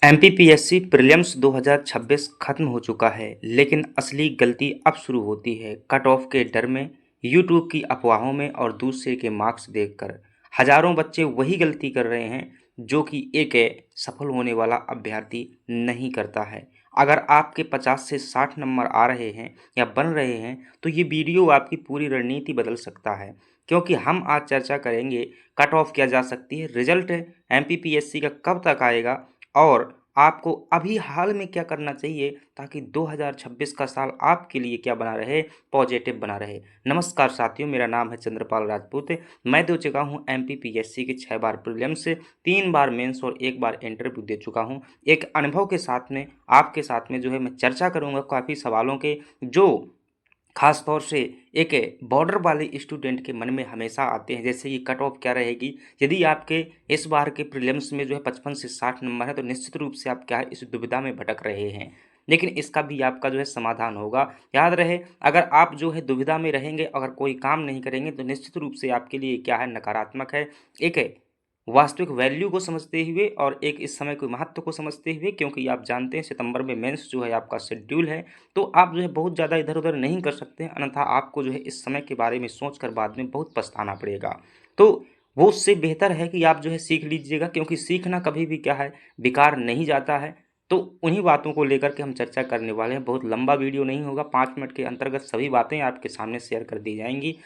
MPPSC prelims 2026 खत्म हो चुका है, लेकिन असली गलती अब शुरू होती है कट ऑफ के डर में, यूट्यूब की अफवाहों में और दूसरे के मार्क्स देखकर। हजारों बच्चे वही गलती कर रहे हैं जो कि एक सफल होने वाला अभ्यर्थी नहीं करता है। अगर आपके 50 से 60 नंबर आ रहे हैं या बन रहे हैं तो ये वीडियो आपकी पूरी रणनीति बदल सकता है, क्योंकि हम आज चर्चा करेंगे कट ऑफ क्या जा सकती है, रिजल्ट एमपीपीएससी का कब तक आएगा और आपको अभी हाल में क्या करना चाहिए ताकि 2026 का साल आपके लिए क्या बना रहे, पॉजिटिव बना रहे। नमस्कार साथियों, मेरा नाम है चंद्रपाल राजपूत। मैं दे चुका हूं एमपीपीएससी के 6 बार प्रीलिम्स, 3 बार मेंस और 1 बार इंटरव्यू दे चुका हूं। एक अनुभव के साथ में आपके साथ में जो है मैं चर्चा करूंगा काफ़ी सवालों के, जो खास तौर से एक बॉर्डर वाले स्टूडेंट के मन में हमेशा आते हैं। जैसे कि कट ऑफ क्या रहेगी, यदि आपके इस बार के प्रीलिम्स में जो है 55 से 60 नंबर है तो निश्चित रूप से आप क्या है इस दुविधा में भटक रहे हैं, लेकिन इसका भी आपका जो है समाधान होगा। याद रहे, अगर आप जो है दुविधा में रहेंगे, अगर कोई काम नहीं करेंगे तो निश्चित रूप से आपके लिए क्या है नकारात्मक है। एक वास्तविक वैल्यू को समझते हुए और एक इस समय के महत्व को समझते हुए, क्योंकि आप जानते हैं सितंबर में मेंस जो है आपका शेड्यूल है, तो आप जो है बहुत ज़्यादा इधर-उधर नहीं कर सकते हैं, अन्यथा आपको जो है इस समय के बारे में सोचकर बाद में बहुत पछताना पड़ेगा। तो वो उससे बेहतर है कि आप जो है सीख लीजिएगा, क्योंकि सीखना कभी भी क्या है बेकार नहीं जाता है। तो उन्हीं बातों को लेकर के हम चर्चा करने वाले हैं। बहुत लंबा वीडियो नहीं होगा, 5 मिनट के अंतर्गत सभी बातें आपके सामने शेयर कर दी जाएँगी।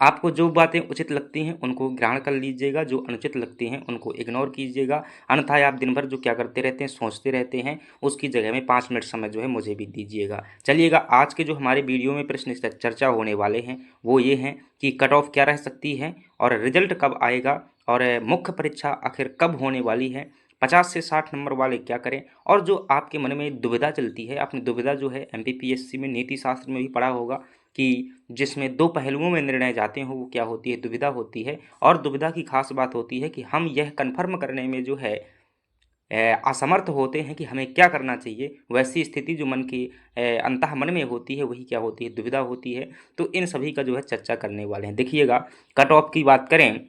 आपको जो बातें उचित लगती हैं उनको ग्रहण कर लीजिएगा, जो अनुचित लगती हैं उनको इग्नोर कीजिएगा। अन्यथा आप दिन भर जो क्या करते रहते हैं, सोचते रहते हैं, उसकी जगह में 5 मिनट समय जो है मुझे भी दीजिएगा। चलिएगा, आज के जो हमारे वीडियो में प्रश्न चर्चा होने वाले हैं वो ये हैं कि कट ऑफ क्या रह सकती है और रिजल्ट कब आएगा और मुख्य परीक्षा आखिर कब होने वाली है, 50 से 60 नंबर वाले क्या करें। और जो आपके मन में दुविधा चलती है, आपने दुविधा जो है एमपीपीएससी में नीति शास्त्र में भी पढ़ा होगा कि जिसमें 2 पहलुओं में निर्णय जाते हैं, वो क्या होती है, दुविधा होती है। और दुविधा की खास बात होती है कि हम यह कन्फर्म करने में जो है असमर्थ होते हैं कि हमें क्या करना चाहिए। वैसी स्थिति जो मन की अंतः मन में होती है वही क्या होती है, दुविधा होती है। तो इन सभी का जो है चर्चा करने वाले हैं। देखिएगा, कट ऑफ की बात करें,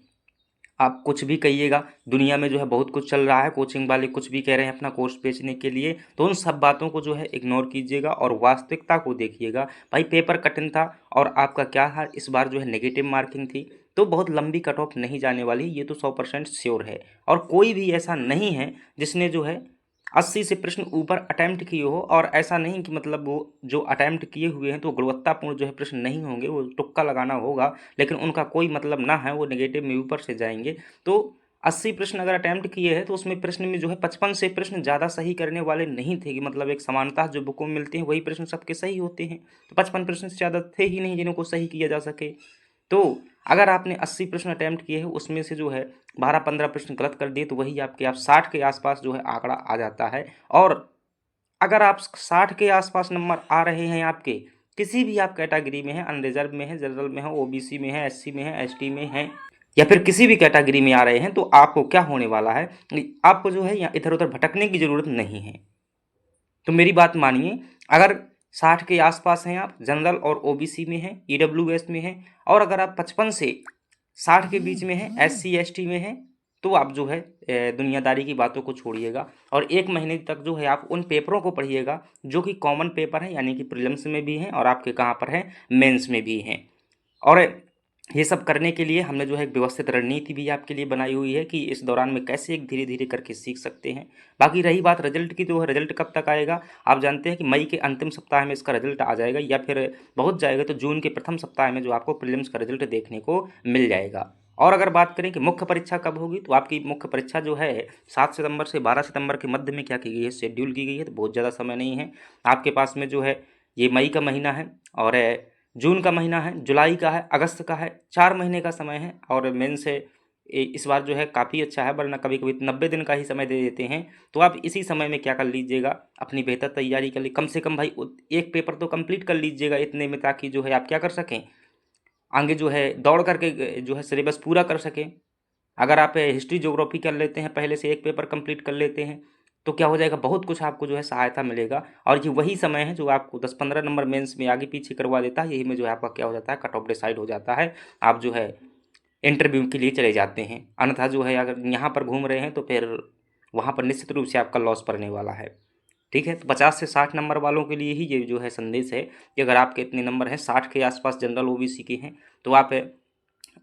आप कुछ भी कहिएगा, दुनिया में जो है बहुत कुछ चल रहा है, कोचिंग वाले कुछ भी कह रहे हैं अपना कोर्स बेचने के लिए, तो उन सब बातों को जो है इग्नोर कीजिएगा और वास्तविकता को देखिएगा। भाई पेपर कठिन था और आपका क्या है इस बार जो है नेगेटिव मार्किंग थी, तो बहुत लंबी कट ऑफ नहीं जाने वाली, ये तो 100% श्योर है। और कोई भी ऐसा नहीं है जिसने जो है 80 से प्रश्न ऊपर अटेम्प्ट किए हो, और ऐसा नहीं कि मतलब वो जो अटेम्प्ट किए हुए हैं तो गुणवत्तापूर्ण जो है प्रश्न नहीं होंगे, वो तुक्का लगाना होगा, लेकिन उनका कोई मतलब ना है, वो नेगेटिव में ऊपर से जाएंगे। तो 80 प्रश्न अगर अटेम्प्ट किए हैं तो उसमें प्रश्न में जो है 55 से प्रश्न ज़्यादा सही करने वाले नहीं थे, कि मतलब एक समानता जो बुकों में मिलती है वही प्रश्न सबके सही होते हैं, तो 55 प्रश्न से ज़्यादा थे ही नहीं जिनको सही किया जा सके। तो अगर आपने 80 प्रश्न अटेम्प्ट किए हैं, उसमें से जो है 12-15 प्रश्न गलत कर दिए, तो वही आपके आप 60 के आसपास जो है आंकड़ा आ जाता है। और अगर आप 60 के आसपास नंबर आ रहे हैं आपके, किसी भी आप कैटेगरी में हैं, अनरिजर्व में हैं, जनरल में हैं, ओबीसी में हैं, एससी में हैं, एसटी में हैं, या फिर किसी भी कैटेगरी में आ रहे हैं, तो आपको क्या होने वाला है, आपको जो है यहाँ इधर उधर भटकने की ज़रूरत नहीं है। तो मेरी बात मानिए, अगर 60 के आसपास हैं आप, जनरल और ओबीसी में हैं, ईडब्ल्यूएस में हैं, और अगर आप 55 से 60 के बीच में हैं, एससी एसटी में हैं, तो आप जो है दुनियादारी की बातों को छोड़िएगा और 1 महीने तक जो है आप उन पेपरों को पढ़िएगा जो कि कॉमन पेपर हैं, यानी कि प्रीलिम्स में भी हैं और आपके कहाँ पर हैं, मेंस में भी हैं। और ये सब करने के लिए हमने जो है एक व्यवस्थित रणनीति भी आपके लिए बनाई हुई है कि इस दौरान में कैसे एक धीरे-धीरे करके सीख सकते हैं। बाकी रही बात रिजल्ट की, तो रिजल्ट कब तक आएगा? आप जानते हैं कि मई के अंतिम सप्ताह में इसका रिजल्ट आ जाएगा, या फिर बहुत जाएगा तो जून के प्रथम सप्ताह में जो आपको प्रीलिम्स का रिजल्ट देखने को मिल जाएगा। और अगर बात करें कि मुख्य परीक्षा कब होगी, तो आपकी मुख्य परीक्षा जो है 7 सितंबर से 12 सितंबर के मध्य में क्या की गई है, शेड्यूल की गई है, तो बहुत ज़्यादा समय नहीं है। आपके पास में जो है ये मई का महीना है और जून का महीना है, जुलाई का है, अगस्त का है, 4 महीने का समय है। और मेंस है इस बार जो है काफ़ी अच्छा है, वरना कभी-कभी 90 दिन का ही समय दे देते हैं। तो आप इसी समय में क्या कर लीजिएगा, अपनी बेहतर तैयारी कर ली, कम से कम भाई एक पेपर तो कंप्लीट कर लीजिएगा इतने में, ताकि जो है आप क्या कर सकें, आगे जो है दौड़ करके जो है सिलेबस पूरा कर सकें। अगर आप हिस्ट्री ज्योग्राफी कर लेते हैं, पहले से एक पेपर कंप्लीट कर लेते हैं, तो क्या हो जाएगा, बहुत कुछ आपको जो है सहायता मिलेगा। और ये वही समय है जो आपको 10-15 नंबर मेंस में आगे पीछे करवा देता है। यही में जो है आपका क्या हो जाता है, कट ऑफ डिसाइड हो जाता है, आप जो है इंटरव्यू के लिए चले जाते हैं। अन्यथा जो है अगर यहाँ पर घूम रहे हैं तो फिर वहाँ पर निश्चित रूप से आपका लॉस पड़ने वाला है। ठीक है, तो 50 से 60 नंबर वालों के लिए ही ये जो है संदेश है कि अगर आपके इतने नंबर हैं, 60 के आसपास जनरल ओबीसी के हैं, तो आप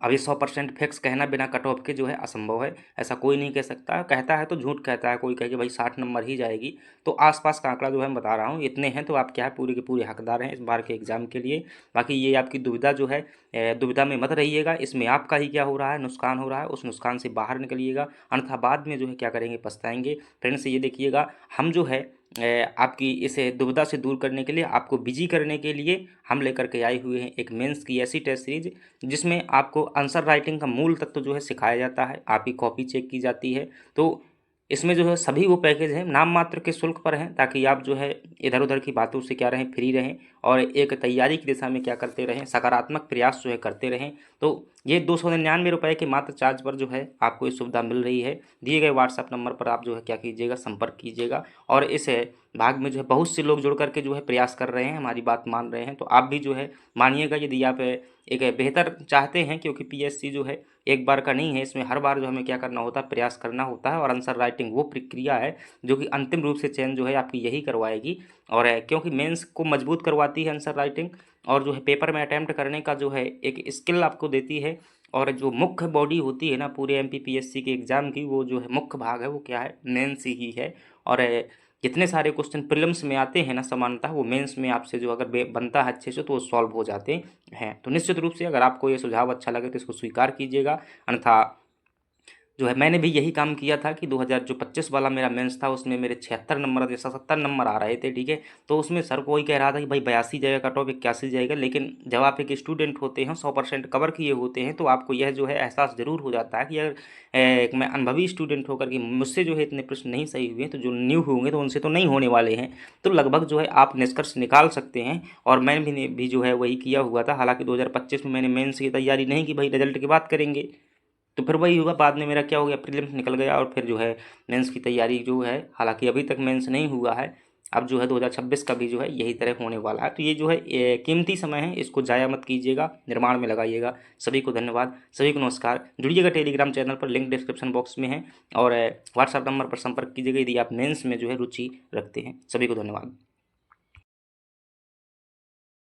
अभी 100% फिक्स कहना बिना कट ऑफ के जो है असंभव है। ऐसा कोई नहीं कह सकता, कहता है तो झूठ कहता है। कोई कहे कि भाई 60 नंबर ही जाएगी, तो आसपास का आंकड़ा जो है मैं बता रहा हूँ इतने हैं, तो आप क्या है पूरे के पूरे हकदार हैं इस बार के एग्ज़ाम के लिए। बाकी ये आपकी दुविधा जो है, दुविधा में मत रहिएगा। इसमें आपका ही क्या हो रहा है, नुकसान हो रहा है, उस नुकसान से बाहर निकलिएगा, अन्यथा बाद में जो है क्या करेंगे, पछताएंगे। फ्रेंड्स ये देखिएगा, हम जो है आपकी इस दुविधा से दूर करने के लिए, आपको बिजी करने के लिए हम लेकर के आए हुए हैं एक मेंस की ऐसी टेस्ट सीरीज जिसमें आपको आंसर राइटिंग का मूल तत्व जो है सिखाया जाता है, आपकी कॉपी चेक की जाती है। तो इसमें जो है सभी वो पैकेज हैं नाम मात्र के शुल्क पर हैं, ताकि आप जो है इधर उधर की बातों से क्या रहें, फ्री रहें, और एक तैयारी की दिशा में क्या करते रहें, सकारात्मक प्रयास जो है करते रहें। तो ये 299 के मात्र चार्ज पर जो है आपको ये सुविधा मिल रही है। दिए गए व्हाट्सएप नंबर पर आप जो है क्या कीजिएगा, संपर्क कीजिएगा। और इस भाग में जो है बहुत से लोग जुड़ करके जो है प्रयास कर रहे हैं, हमारी बात मान रहे हैं, तो आप भी जो है मानिएगा। यदि आप एक बेहतर चाहते हैं, क्योंकि पीएससी जो है एक बार का नहीं है, इसमें हर बार जो हमें क्या करना होता है, प्रयास करना होता है। और आंसर राइटिंग वो प्रक्रिया है जो कि अंतिम रूप से चयन जो है आपकी यही करवाएगी। और क्योंकि मेंस को मजबूत करवाती है आंसर राइटिंग, और जो है पेपर में अटैम्प्ट करने का जो है एक स्किल आपको देती है। और जो मुख्य बॉडी होती है ना पूरे एमपीपीएससी के एग्ज़ाम की, वो जो है मुख्य भाग है वो क्या है, मेंस ही है। और जितने सारे क्वेश्चन प्रीलिम्स में आते हैं ना सामान्यतः, वो मेंस में आपसे जो अगर बनता है अच्छे से तो वो सॉल्व हो जाते हैं। तो निश्चित रूप से अगर आपको ये सुझाव अच्छा लगे तो इसको स्वीकार कीजिएगा, अन्यथा जो है मैंने भी यही काम किया था कि 2025 वाला मेरा मेंस था, उसमें मेरे 76 नंबर जैसा 70 नंबर आ रहे थे। ठीक है, तो उसमें सर कोई कह रहा था कि भाई 82 जाएगा कट ऑफ, 81 जाएगा। लेकिन जब आप एक स्टूडेंट होते हैं, 100% कवर किए होते हैं, तो आपको यह जो है एहसास ज़रूर हो जाता है कि अगर मैं अनुभवी स्टूडेंट होकर कि मुझसे जो है इतने प्रश्न नहीं सही हुए, तो जो न्यू होंगे तो उनसे तो नहीं होने वाले हैं। तो लगभग जो है आप निष्कर्ष निकाल सकते हैं। और मैं भी जो है वही किया हुआ था। हालांकि 2025 में मैंने मेंस की तैयारी नहीं की, भाई रिजल्ट की बात करेंगे, तो फिर वही हुआ। बाद में मेरा क्या हो गया, प्रीलिम्स निकल गया, और फिर जो है मेंस की तैयारी जो है, हालांकि अभी तक मेंस नहीं हुआ है, अब जो है 2026 का भी जो है यही तरह होने वाला है। तो ये जो है कीमती समय है, इसको ज़ाया मत कीजिएगा, निर्माण में लगाइएगा। सभी को धन्यवाद, सभी को नमस्कार। जुड़िएगा टेलीग्राम चैनल पर, लिंक डिस्क्रिप्शन बॉक्स में है, और व्हाट्सएप नंबर पर संपर्क कीजिएगा यदि आप मेंस में जो है रुचि रखते हैं। सभी को धन्यवाद।